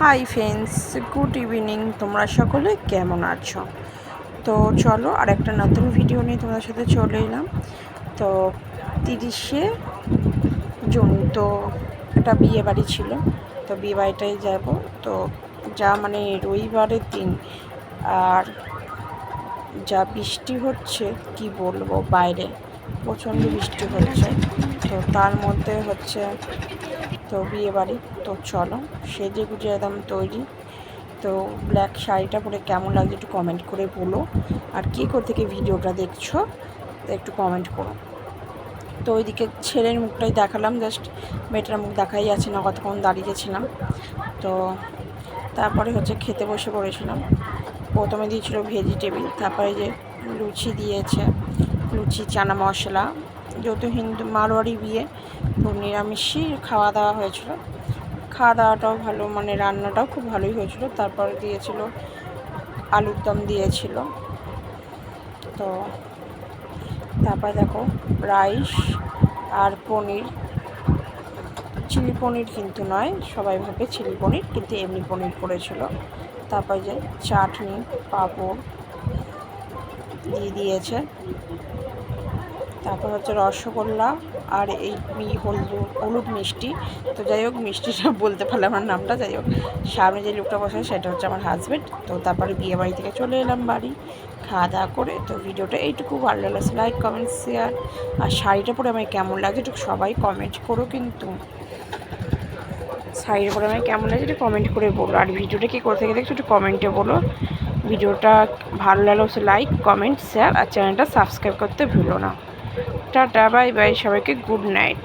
Hi friends, good evening. তোমরা সকলে কেমন আছো? তো চলো আর একটা নতুন ভিডিও নিয়ে তোমাদের সাথে চলে এলাম। তো 30শে জুন তো একটা বিয়ে বাড়ি ছিল, তো বিয়ে বাড়িটাই যাব। তো যা মানে রবিবারের দিন, আর যা বৃষ্টি হচ্ছে কি বলবো, বাইরে প্রচণ্ড বৃষ্টি হচ্ছে। তো তার মধ্যে হচ্ছে তো বিয়ে বাড়ি। তো চলো সেজে গুজে একদম তৈরি। তো ব্ল্যাক শাড়িটা পরে কেমন লাগছে একটু কমেন্ট করে বলো, আর কে থেকে ভিডিওটা দেখছো একটু কমেন্ট করো। তো ওইদিকে ছেলের মুখটাই দেখালাম, জাস্ট মেয়েটার মুখ দেখাই যাচ্ছে না, কতক্ষণ দাঁড়িয়েছিলাম। তো তারপরে হচ্ছে খেতে বসে পড়েছিলাম। প্রথমে দিয়েছিল ভেজিটেবিল, তারপরে যে লুচি দিয়েছে, লুচি চানা মশলা। যেহেতু হিন্দু মারোয়ারি বিয়ে, তো নিরামিষই খাওয়া দাওয়া হয়েছিল। খাওয়া দাওয়াটাও ভালো, মানে রান্নাটাও খুব ভালোই হয়েছিল। তারপরে দিয়েছিল আলুর দম দিয়েছিল। তো তারপরে দেখো রাইস আর পনির, চিলি পনির কিন্তু নয়, সবাই ভাবে চিলি পনির, কিন্তু এমনি পনির করেছিল। তারপরে যে চাটনি, পাঁপড় দিয়েছে। তারপর হচ্ছে রসগোল্লা আর এই হলুদ মিষ্টি। তো যাই হোক, মিষ্টিটা বলতে পারলাম আমার নামটা। যাই হোক, সামনে যে লোকটা বসে সেটা হচ্ছে আমার হাজব্যান্ড। তো তারপরে বিয়ে বাড়ি থেকে চলে এলাম বাড়ি, খাওয়া দাওয়া করে। তো ভিডিওটা এইটুকু ভালো লাগছে, লাইক কমেন্ট শেয়ার। আর শাড়িটা পরে আমায় কেমন লাগছে একটু সবাই কমেন্ট করো, কিন্তু শাড়ির পরে আমায় কেমন লাগছে একটু কমেন্ট করে বলো। আর ভিডিওটা কি কোথা থেকে দেখছো একটু কমেন্টে বলো। ভিডিওটা ভালো লাগলে লাইক কমেন্ট শেয়ার, আর চ্যানেলটা সাবস্ক্রাইব করতে ভুলো না। টাটা, বাই বাই, সবাইকে গুড নাইট।